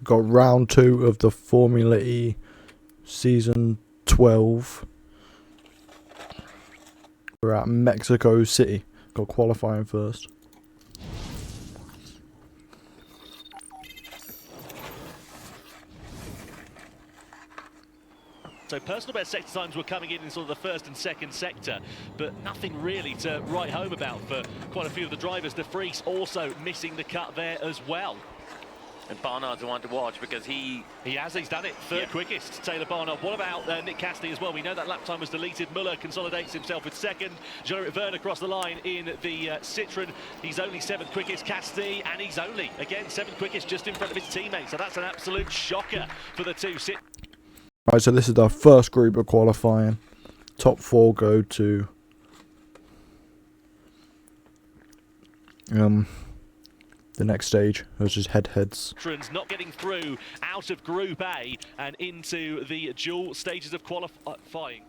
Got round 2 of the Formula E season 12. We're at Mexico City. Got qualifying first. So personal best sector times were coming in sort of the first and second sector, but nothing really to write home about for quite a few of the drivers. De Vries also missing the cut there as well. And Barnard's the one to watch because he's done it. Third quickest, Taylor Barnard. What about Nick Cassidy as well? We know that lap time was deleted. Muller consolidates himself with second. Jean-Eric Vergne across the line in the Citroen. He's only 7th quickest, Cassidy, and he's only, again, 7th quickest just in front of his teammates. So that's an absolute shocker for the two. Right, so this is our first group of qualifying. Top 4 go to the next stage, which is head-heads. Not getting through out of Group A and into the dual stages of qualifying.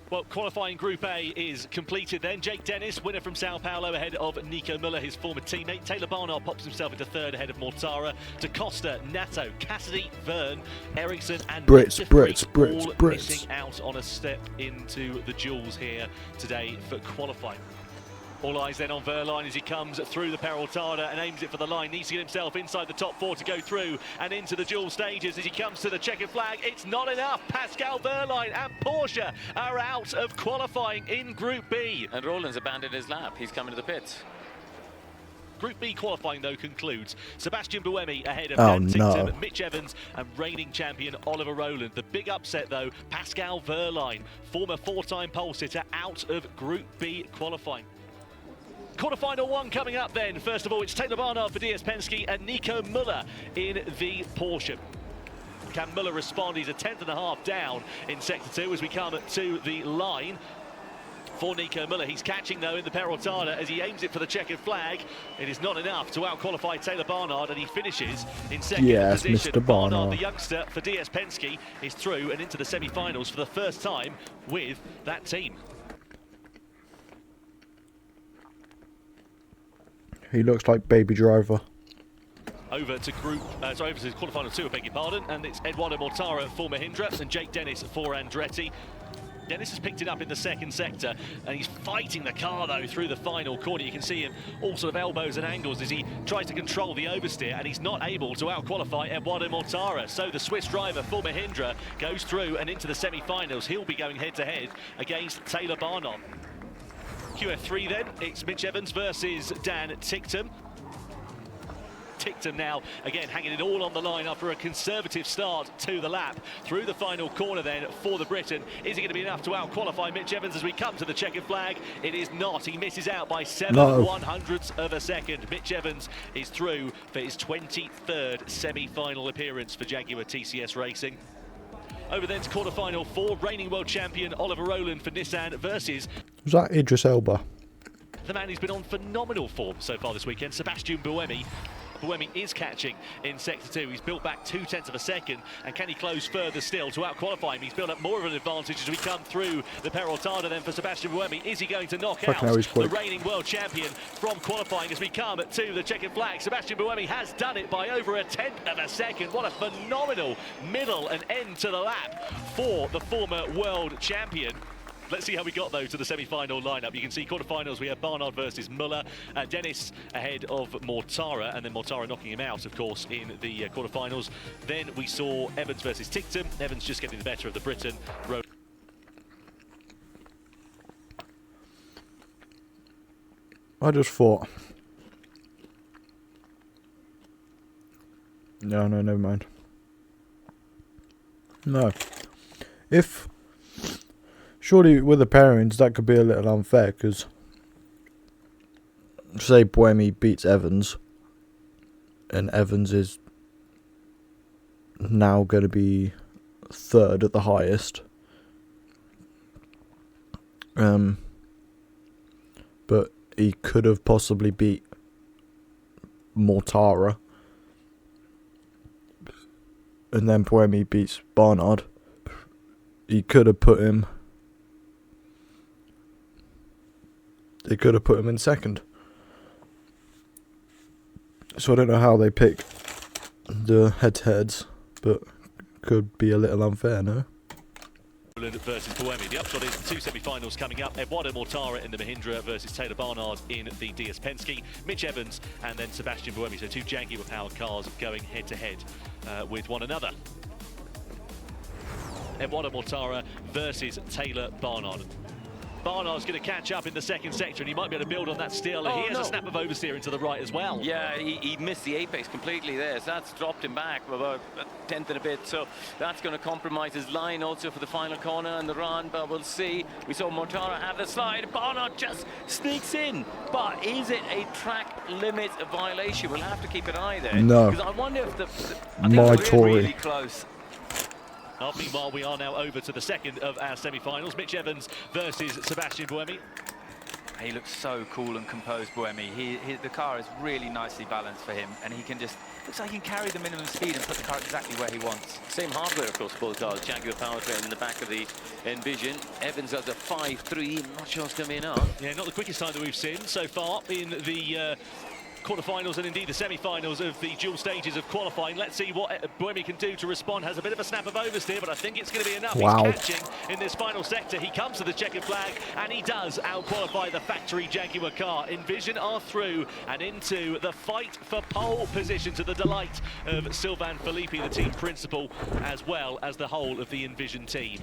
Well, qualifying Group A is completed then. Jake Dennis, winner from Sao Paulo, ahead of Nico Muller, his former teammate. Taylor Barnard pops himself into 3rd ahead of Mortara. Da Costa, Nato, Cassidy, Vergne, Ericsson and Brits. Missing out on a step into the duels here today for qualifying. All eyes then on Verline as he comes through the Peraltada and aims it for the line. Needs to get himself inside the top 4 to go through and into the dual stages as he comes to the checkered flag. It's not enough. Pascal Verline and Porsche are out of qualifying in Group B. And Roland's abandoned his lap. He's coming to the pits. Group B qualifying, though, concludes. Sebastian Buemi ahead of Dan Tinctum, Mitch Evans and reigning champion Oliver Rowland. The big upset, though, Pascal Verline, former 4-time pole sitter, out of Group B qualifying. Quarterfinal 1 coming up then. First of all, it's Taylor Barnard for DS Penske and Nico Muller in the Porsche. Can Muller respond? He's a 10th.5 down in Sector 2 as we come to the line. For Nico Muller, he's catching though in the Peraltada as he aims it for the checkered flag. It is not enough to out-qualify Taylor Barnard, and he finishes in second position. Mr. Barnard, the youngster for DS Penske, is through and into the semi-finals for the first time with that team. He looks like Baby Driver. Over to quarterfinal 2, I beg your pardon, and it's Eduardo Mortara for Mahindra and Jake Dennis for Andretti. Dennis has picked it up in the second sector, and he's fighting the car, though, through the final corner. You can see him all sort of elbows and angles as he tries to control the oversteer, and he's not able to out-qualify Eduardo Mortara. So the Swiss driver for Mahindra goes through and into the semi-finals. He'll be going head-to-head against Taylor Barnard. QF3 then, it's Mitch Evans versus Dan Tinctum. Tinctum now, again, hanging it all on the line after a conservative start to the lap. Through the final corner then for the Briton. Is it going to be enough to out-qualify Mitch Evans as we come to the checkered flag? It is not. He misses out by 7/100ths of a second. Mitch Evans is through for his 23rd semi-final appearance for Jaguar TCS Racing. Over then to quarterfinal 4, reigning world champion Oliver Rowland for Nissan versus... Was that Idris Elba? The man who's been on phenomenal form so far this weekend, Sebastian Buemi. Buemi is catching in Sector 2. He's built back 0.2 of a second, and can he close further still to out-qualify him? He's built up more of an advantage as we come through the Peraltada then for Sebastian Buemi. Is he going to knock out the reigning world champion from qualifying as we come to the checkered flag? Sebastian Buemi has done it by over 1/10 of a second. What a phenomenal middle and end to the lap for the former world champion. Let's see how we got, though, to the semi-final lineup. You can see quarterfinals, we have Barnard versus Muller, Dennis ahead of Mortara, and then Mortara knocking him out, of course, in the quarterfinals. Then we saw Evans versus Tinctum. Evans just getting the better of the Briton. I just thought... No, never mind. No. Surely with the pairings that could be a little unfair, because say Buemi beats Evans and Evans is now going to be 3rd at the highest, but he could have possibly beat Mortara, and then Buemi beats Barnard. He could have put him... They could have put him in second. So I don't know how they pick the head-to-heads, but could be a little unfair, no? Versus Buemi. The upshot is the two semi-finals coming up. Eduardo Mortara in the Mahindra versus Taylor Barnard in the DS Penske. Mitch Evans and then Sebastian Buemi. So two Jaguar-powered cars going head-to-head with one another. Eduardo Mortara versus Taylor Barnard. Barnard's going to catch up in the second sector, and he might be able to build on that still. Oh, he has no. a snap of oversteer into the right as well. Yeah, he missed the apex completely there, so that's dropped him back about a tenth and a bit. So that's going to compromise his line also for the final corner and the run, but we'll see. We saw Mortara have the slide. Barnard just sneaks in, but is it a track limit violation? We'll have to keep an eye there. No. Because I wonder if My We're Tory. really close. Meanwhile, we are now over to the second of our semi-finals. Mitch Evans versus Sebastian Buemi. He looks so cool and composed, Buemi. The car is really nicely balanced for him, and he can just, looks like he can carry the minimum speed and put the car exactly where he wants. Same hardware across both cars. Jaguar powertrain in the back of the Envision. Evans has a 5.3. I'm not sure it's going to be enough. Yeah, not the quickest time that we've seen so far in the quarterfinals and indeed the semi-finals of the dual stages of qualifying. Let's see what Buemi can do to respond. Has a bit of a snap of oversteer, but I think it's going to be enough. Wow. He's catching in this final sector. He comes to the checkered flag, and he does out-qualify the factory Jaguar car. Envision are through and into the fight for pole position, to the delight of Sylvain Filippi, the team principal, as well as the whole of the Envision team.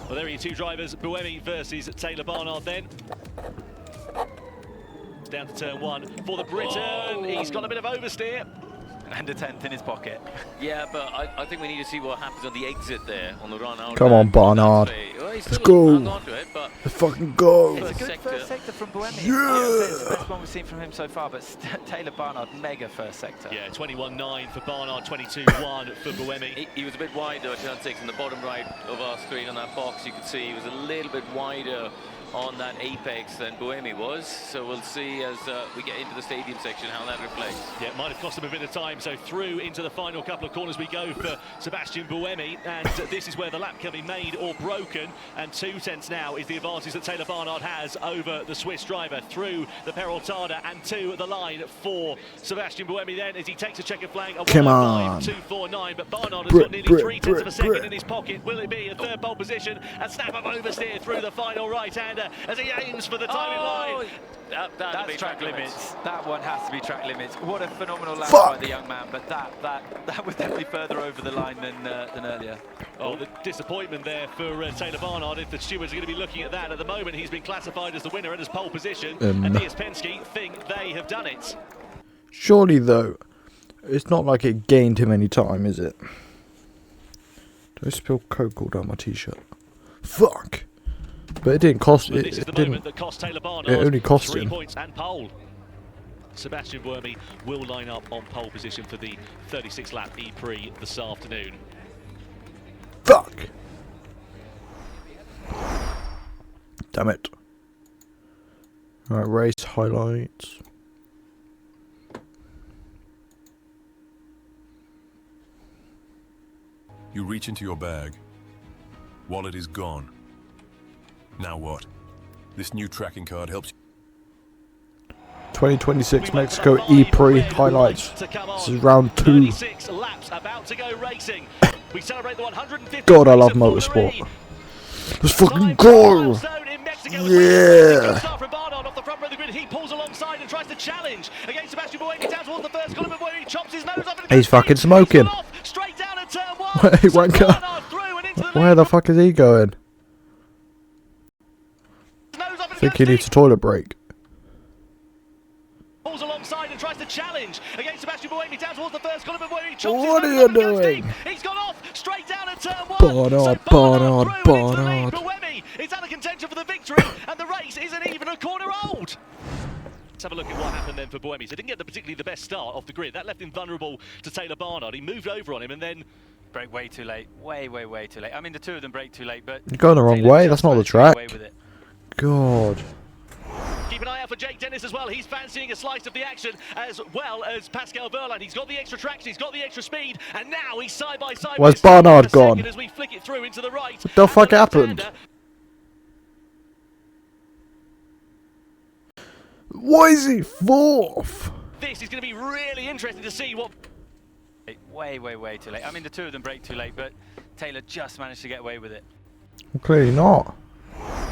Well, there are your two drivers, Buemi versus Taylor Barnard then. Down to turn one for the Briton. He's got a bit of oversteer. And a tenth in his pocket. Yeah, but I think we need to see what happens on the exit there, on the run out. Come on, Barnard. Well, Let's go. hung on to it, but Let's fucking go. It's a First good sector. first sector from Buemi. Yeah. It's the best one we've seen from him so far, but Taylor Barnard, mega first sector. Yeah, 21.9 for Barnard, 22.1 for Buemi. he was a bit wide though at turn 6 in the bottom right of our screen on that box. You can see he was a little bit wider on that apex than Buemi was. So we'll see as we get into the stadium section how that reflects. Yeah, it might have cost him a bit of time. So through into the final couple of corners we go for Sebastian Buemi, and this is where the lap can be made or broken. And 2 tenths now is the advantage that Taylor Barnard has over the Swiss driver through the Peraltada and to the line for Sebastian Buemi then as he takes a checkered flag. A Come on. 105.249, but Barnard has got nearly 3 tenths of a second in his pocket. Will it be a third pole position? A snap of oversteer through the final right-hander as he aims for the timing line. That'll be That's track limits. That one has to be track limits. What a phenomenal lap Fuck. by the young man, but that was definitely further over the line than earlier. Oh, the disappointment there for Taylor Barnard. If the stewards are going to be looking at that at the moment, he's been classified as the winner and his pole position, and DS Penske think they have done it. Surely, though, it's not like it gained him any time, is it? Did I spill Coke all down my t-shirt? Fuck! But it didn't cost But it. this is the It moment didn't. that cost Taylor Barnard It only cost 3 him. points and pole. Sebastian Buemi will line up on pole position for the 36 lap E-Prix this afternoon. Fuck! Damn it. Alright, race highlights. You reach into your bag. Wallet is gone. Now what? This new tracking card helps 2026 We went Mexico for the E-Prix red highlights. light to come This on. is round 2. 36 laps about to go racing. We celebrate the 150th God, I race love of Formula motorsport. E. Let's fucking Time go! milestone in Mexico. Yeah. Good start from Barnard off the front row of the grid. He pulls alongside and tries to challenge against Sebastian Buemi down towards the first column, but he chops his nose off. And He's fucking smoking. He's gone off, straight down at turn 1. Wait, So wanker. Barnard through and into the Where the fuck is he going? nose off and I think goes he deep. needs a toilet break. Pulls alongside and tries to challenge against Sebastian Buemi down towards the first column, but Buemi chops What his are nose you off and goes doing? deep. He's gone off straight down at turn 1. Barnard, so Barnard, Barnard, through and into the Barnard. lead. Buemi is out of contention for the victory, and the race isn't even a corner old. Let's have a look at what happened then for Buemi. So he didn't get particularly the best start off the grid. That left him vulnerable to Taylor Barnard. He moved over on him and then Brake way too late. Way too late. I mean, the two of them brake too late, but You're going the wrong Taylor way. just That's not the managed to get away track. with it. God. keep an eye out for Jake Dennis as well. He's fancying a slice of the action as well as Pascal Verlaine. He's got the extra traction, he's got the extra speed, and now he's side by side. Where's with Barnard a second gone? As we flick it through into the right. What the And fuck the happened? left-hander. Why is he fourth? This is going to be really interesting to see what Way, way, way too late. I mean, the two of them break too late, but Taylor just managed to get away with it. Well, clearly not.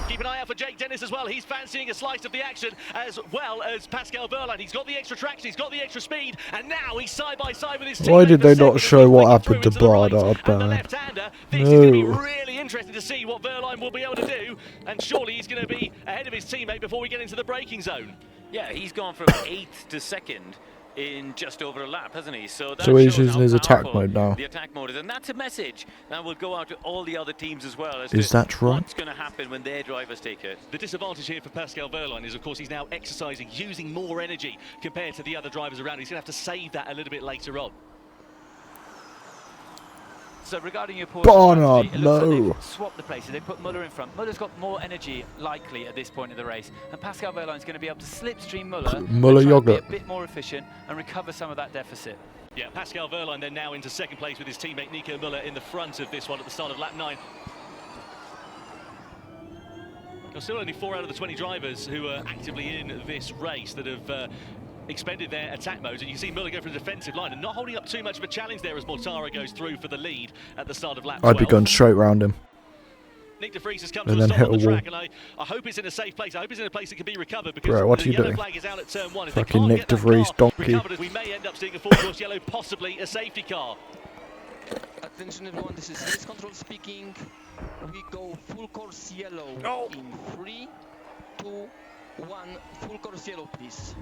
Keep an eye out for Jake Dennis as well. He's fancying a slice of the action as well as Pascal Wehrlein. He's got the extra traction, he's got the extra speed, and now he's side by side with his teammate. Why did they not for show second, what and happened to through into the Barnard, right. And the man? left-hander. This is going to be No. really interesting to see what Wehrlein will be able to do, and surely he's going to be ahead of his teammate before we get into the braking zone. Yeah, he's gone from 8th to 2nd in just over a lap, hasn't he? So, that So he's shows using how his attack powerful mode now. The attack mode is, and that's a message that will go out to all the other teams as well. As Is to that right? What's going to happen when their drivers take it? The disadvantage here for Pascal Wehrlein is, of course, he's now exercising, using more energy compared to the other drivers around. He's going to have to save that a little bit later on. So regarding your Porsche Barnard, strategy, it looks like no. they've swapped the places. They put Muller in front. Muller's got more energy, likely, at this point of the race. And Pascal Wehrlein's going to be able to slipstream Muller, Muller and try and be yogurt. a bit more efficient and recover some of that deficit. Yeah, Pascal Wehrlein then now into second place with his teammate Nico Müller in the front of this one at the start of lap 9. There's still only 4 out of the 20 drivers who are actively in this race that have expended their attack modes, and you see Müller go for the defensive line and not holding up too much of a challenge there as Mortara goes through for the lead at the start of lap 12. I'd be going straight round him. Nick De Vries has come And to a then stop hit on the a wall. track, and I hope it's in a safe place. I hope it's in a place that can be recovered, because Bro, what the are you yellow doing? flag is out at turn 1. If they Fucking can't Nick get De that Vries, car donkey. recovered, we may end up seeing a full course yellow, possibly a safety car. Attention everyone, this is race control speaking. We go full course yellow in 3, 2, 1. Full course yellow, please.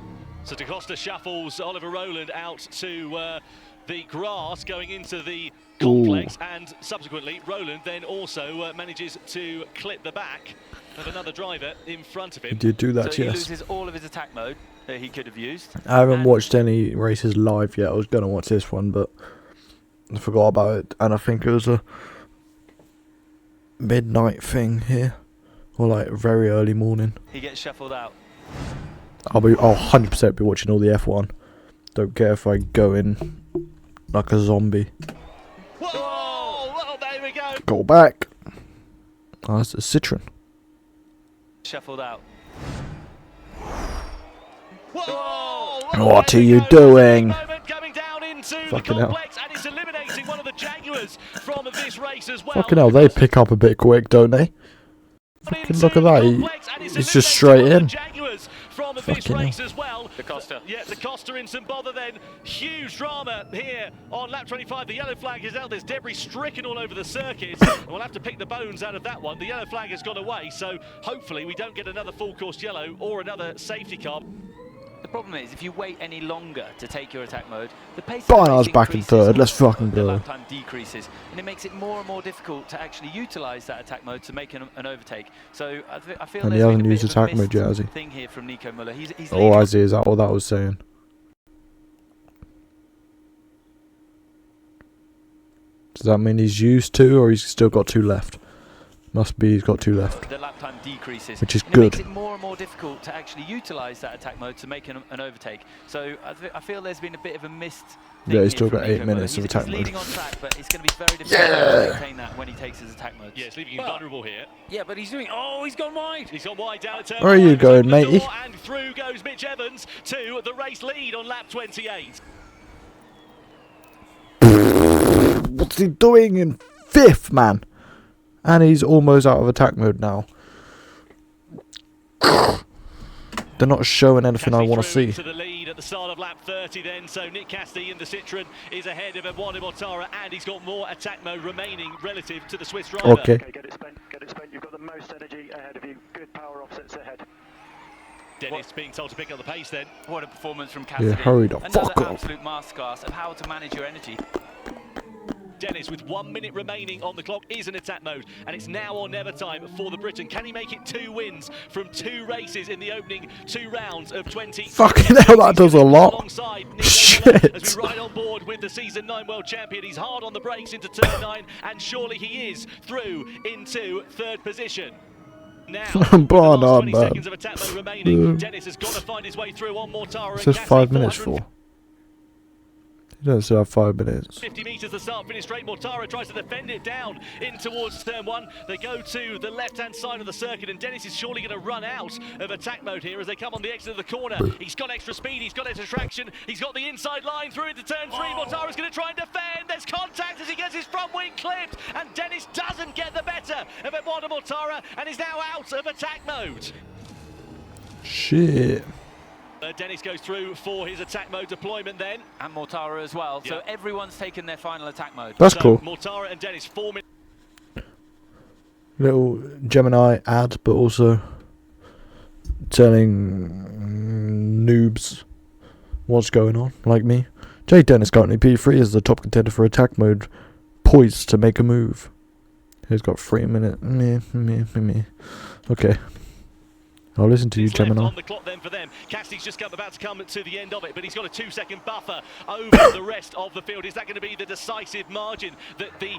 So Da Costa shuffles Oliver Rowland out to the grass going into the complex, and subsequently Rowland then also manages to clip the back of another driver in front of He him. did do that, So he yes. loses all of his attack mode that he could have used. I haven't And watched any races live yet. I was going to watch this one, but I forgot about it. And I think it was a midnight thing here. Or like very early morning. He gets shuffled out. I'll 100% be watching all the F1. Don't care if I go in like a zombie. Whoa! Well, there we go. Go back. Oh, that's a Citroen. Shuffled out. Whoa! What there are we you go. doing? Moment coming down into Fucking the hell. complex, and it's eliminating one of the Jaguars from this race as well. Fucking hell, they pick up a bit quick, don't they? Fucking look at that. It's just straight in. From this Fucking race hell. as well. Da Costa. Yeah, Da Costa in some bother then. Huge drama here on lap 25. The yellow flag is out. There's debris stricken all over the circuit. We'll have to pick the bones out of that one. The yellow flag has gone away, so hopefully we don't get another full course yellow or another safety car. The problem is, if you wait any longer to take your attack mode, the pace of Barnard's the race back in increases, third. Let's fucking the go. lap time decreases, and it makes it more and more difficult to actually utilise that attack mode to make an overtake. So I feel And he there's hasn't been a used bit of a attack mode yet, has he? missed thing here from Nico Müller. He's Oh, leading as he is that what that was saying? Does that mean he's used 2 or he's still got 2 left? Must be he's got 2 left. the lap time decreases, Which is and it makes good. it more and more difficult to actually utilise that attack mode to make an overtake. So I feel there's been a bit of a missed thing Yeah, he's here still from got Nico 8 minutes Müller. of attack He's mode. leading on track, but it's going to be very difficult to maintain that when he takes his attack modes. Yeah, it's leaving him Well, vulnerable here. Yeah, but he's doing. Oh, he's gone wide. He's gone wide down at turn Where are 1. you He's going, opened the matey? door, and through goes Mitch Evans to the race lead on lap 28. What's he doing in 5th, man? And he's almost out of attack mode now. They're not showing anything I Cassidy want to through see. into the lead at the start of lap 30 then, so Nick Cassidy in the Citroen is ahead of Eduardo Mortara, and he's got more attack mode remaining relative to the Swiss driver. Okay. Okay, get it spent, get it spent. You've got the most energy ahead of you. Good power offsets ahead. Dennis being told to pick up the pace then. What a performance from Cassidy. Yeah, hurry the Another fuck up. absolute masterclass of how to manage your energy. Dennis, with 1 minute remaining on the clock, is in attack mode, and it's now or never time for the Briton. Can he make it 2 wins from 2 races in the opening 2 rounds of 20? Fucking hell, that does a lot. Alongside Nick Shit. Miller as we ride on board with the Season 9 World Champion. He's hard on the brakes into turn 9, and surely he is through into 3rd position. Now, with the Barnard, last 20 man. seconds of attack mode remaining, Dennis has got to find his way through on Mortara. What's this 5 minutes for? You don't still have 5 minutes. 50 metres the start finish straight. Mortara tries to defend it down in towards turn 1. They go to the left-hand side of the circuit, and Dennis is surely going to run out of attack mode here as they come on the exit of the corner. He's got extra speed, he's got extra traction, he's got the inside line through into turn 3. Mortara's going to try and defend. There's contact as he gets his front wing clipped, and Dennis doesn't get the better of Eduardo Mortara and is now out of attack mode. Shit. Dennis goes through for his attack mode deployment then. And Mortara as well. So Yeah. everyone's taken their final attack mode. That's So cool. Mortara and Dennis 4 minutes. Little Gemini ad, but also telling noobs what's going on, like me. Jake Dennis currently P3 is the top contender for attack mode, poised to make a move. He's got 3 minutes. Okay. I'll listen to you, Left Gemini. on the clock then for them. Cassidy's just about to come to the end of it, but he's got a 2-second buffer over the rest of the field. Is that going to be the decisive margin that the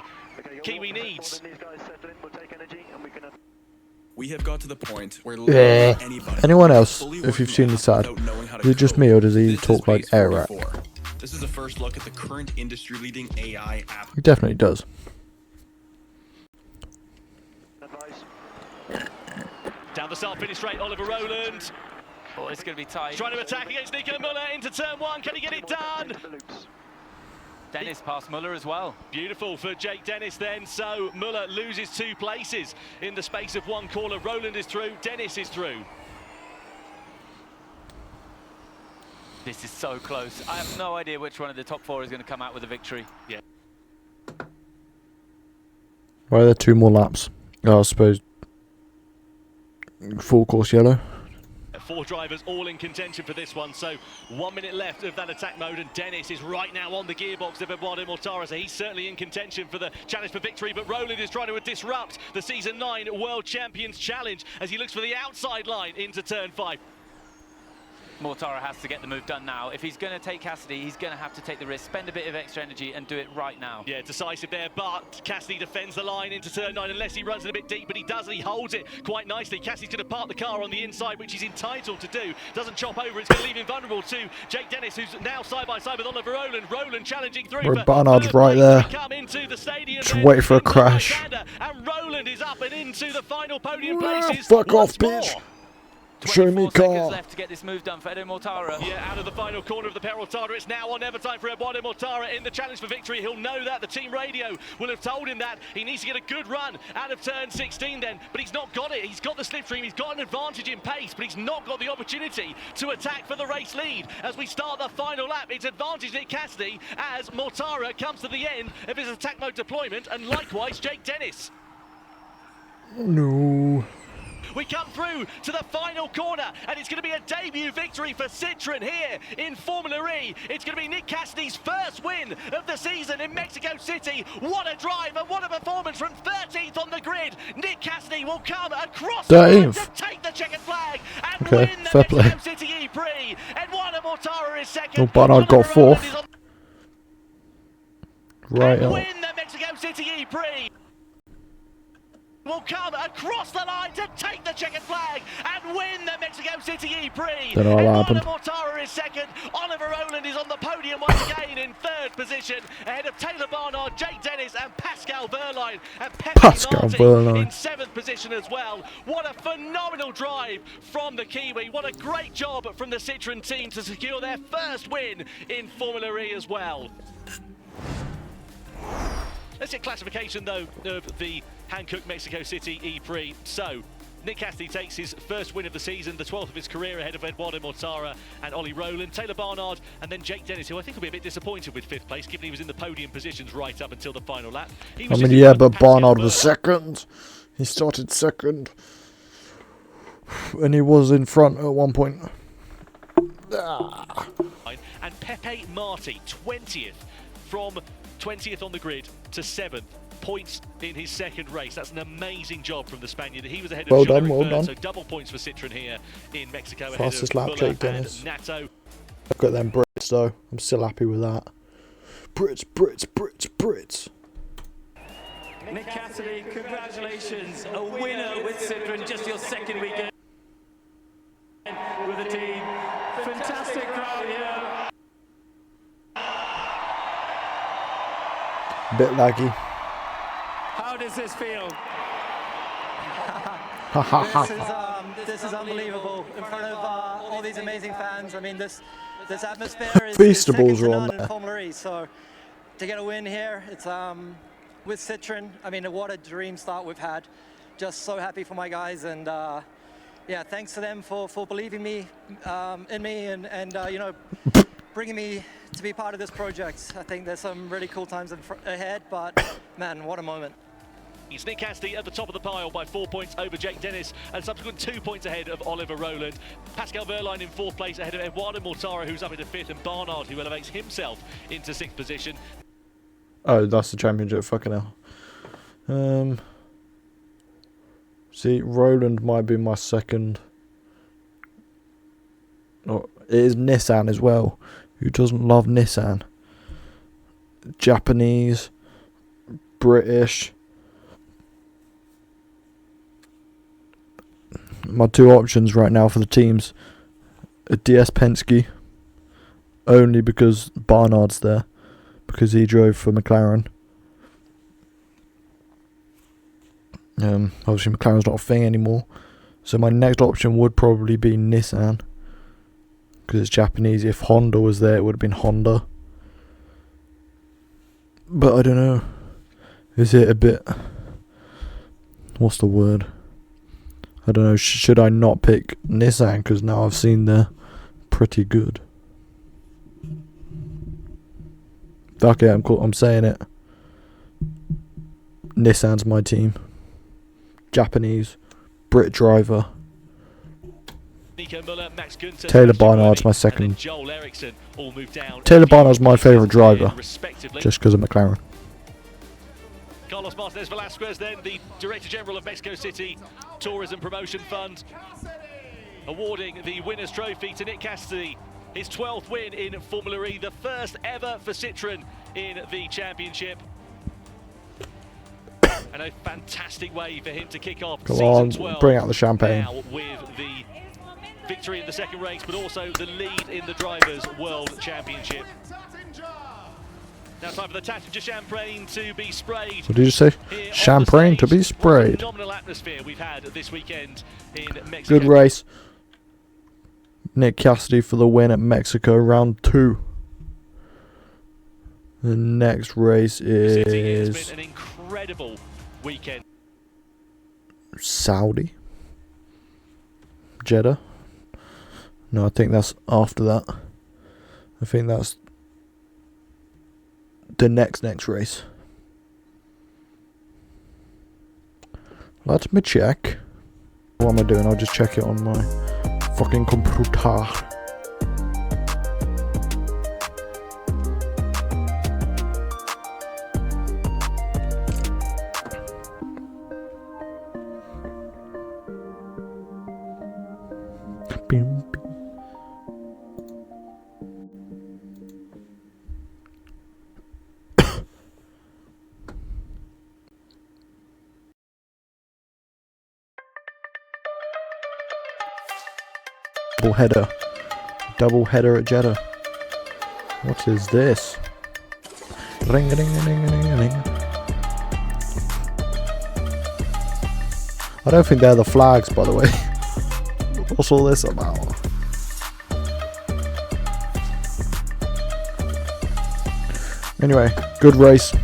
Kiwi needs? We have got to the point where Yeah. anybody Anyone else, fully if you've working seen the this ad, without knowing how to is it just code. me or does he This is talk like Space Airac? 44. This is a first look at the current industry-leading AI app. He definitely does. Down the start finish straight, Oliver Rowland. Oh, it's going to be tight. Trying to attack against Nico Muller into turn 1. Can he get it done? Dennis past Muller as well. Beautiful for Jake Dennis then. So Muller loses 2 places in the space of 1 corner. Rowland is through, Dennis is through. This is so close. I have no idea which one of the top 4 is going to come out with a victory. Yeah. Right, there are 2 more laps. I suppose full course yellow. 4 drivers all in contention for this one, so 1 minute left of that attack mode, and Dennis is right now on the gearbox of Eduardo Mortara, so he's certainly in contention for the challenge for victory, but Rowland is trying to disrupt the Season 9 World Champions Challenge as he looks for the outside line into turn 5. Mortara has to get the move done now. If he's going to take Cassidy, he's going to have to take the risk, spend a bit of extra energy and do it right now. Yeah, decisive there, but Cassidy defends the line into turn 9 unless he runs it a bit deep, but he does, and he holds it quite nicely. Cassidy's going to park the car on the inside, which he's entitled to do. Doesn't chop over, it's going to leave him vulnerable to Jake Dennis, who's now side by side with Oliver Rowland. Rowland challenging through. Well, Barnard's right there. Come into the stadium Just wait for a crash. And Rowland is up and into the final podium places. Fuck once off, bitch. more. Show me 24 seconds car. left to get this move done for Edo Mortara. Yeah, out of the final corner of the Peraltada. It's now on ever time for Eduardo Mortara in the challenge for victory. He'll know that. The team radio will have told him that. He needs to get a good run out of turn 16 then, but he's not got it. He's got the slipstream, he's got an advantage in pace, but he's not got the opportunity to attack for the race lead. As we start the final lap, it's advantage Nick Cassidy as Mortara comes to the end of his attack mode deployment, and likewise Jake Dennis. No. We come through to the final corner, and it's going to be a debut victory for Citroën here in Formula E. It's going to be Nick Cassidy's first win of the season in Mexico City. What a drive and what a performance from 13th on the grid. Nick Cassidy will come across the line to take the checkered flag and win the fair play. Mexico City E-Prix. Eduardo Mortara is second. Oh, Barnard got Oliver Rowland 4th. is on- Right and up. win the Mexico City E-Prix. Will come across the line to take the checkered flag and win the Mexico City E-Prix. Don't know what Eduardo happened. Mortara is second. Oliver Rowland is on the podium once again in 3rd position, ahead of Taylor Barnard, Jake Dennis and Pascal Wehrlein. And Pepe Pascal Martin Wehrlein. in 7th position as well. What a phenomenal drive from the Kiwi. What a great job from the Citroën team to secure their first win in Formula E as well. Let's get classification though of the Hankook Mexico City E-Prix. So, Nick Cassidy takes his first win of the season, the 12th of his career, ahead of Eduardo Mortara and Ollie Rowland, Taylor Barnard, and then Jake Dennis, who I think will be a bit disappointed with 5th place, given he was in the podium positions right up until the final lap. He was just in Yeah, front of but Pascal Barnard was Wehrlein. second. He started second. And he was in front at one point. And Pepe Marti, 20th, from 20th on the grid to 7th. Points in his second race. That's an amazing job from the Spaniard. He was ahead of Well Jean-Eric done, well Vergne, done. so double points for Citroën here in Mexico. Fastest ahead lap, of Muller Jake Dennis. and Nato. Look at them Brits though. I'm still happy with that. Brits, Brits, Brits, Brits. Nick Cassidy, congratulations. A winner with Citroën, just your second weekend with the team. Fantastic crowd here. Bit laggy. How does this feel? This is unbelievable in front of all these amazing fans. I mean, this atmosphere is Feastables second are to on none in there. Formula E. So to get a win here, it's with Citroen. I mean, what a dream start we've had. Just so happy for my guys, and yeah, thanks to them for believing me in me and you know, bringing me to be part of this project. I think there's some really cool times ahead, but man, what a moment. It's Nick Cassidy at the top of the pile by 4 points over Jake Dennis and subsequent 2 points ahead of Oliver Rowland. Pascal Wehrlein in 4th place ahead of Eduardo Mortara, who's up into 5th, and Barnard, who elevates himself into 6th position. Oh, that's the championship. Fucking hell. See, Rowland might be my second. Oh, it is Nissan as well. Who doesn't love Nissan? Japanese, British. My 2 options right now for the teams are DS Penske, only because Barnard's there, because he drove for McLaren. Obviously McLaren's not a thing anymore, so my next option would probably be Nissan, because it's Japanese. If Honda was there, it would have been Honda, but I don't know, is it a bit, what's the word, I don't know, should I not pick Nissan, because now I've seen they're pretty good. Fuck it, I'm saying it. Nissan's my team. Japanese, Brit driver. Nico Müller, Max Günther, Taylor Barnard's my second. Joel Eriksson all moved down. Taylor Barnard's my favourite driver, just because of McLaren. Carlos Martinez Velasquez, then the Director General of Mexico City Tourism Promotion Fund, awarding the winner's trophy to Nick Cassidy, his 12th win in Formula E, the first ever for Citroen in the championship. And a fantastic way for him to kick off Come season on, 12. bring out the champagne. Now with the victory in the second race, but also the lead in the Drivers' World Championship. Now time for the Tattinger champagne to be sprayed. What did you say? Champagne to be sprayed. Phenomenal atmosphere we've had this weekend in Mexico. Good race. Nick Cassidy for the win at Mexico, round 2. The next race is It's been an incredible weekend. Saudi. Jeddah. No, I think that's after that. I think that's the next race. Let me check. What am I doing? I'll just check it on my fucking computer. Double header at Jeddah. What is this? Ring, ring, ring, ring, ring. I don't think they're the flags, by the way. What's all this about? Anyway, good race.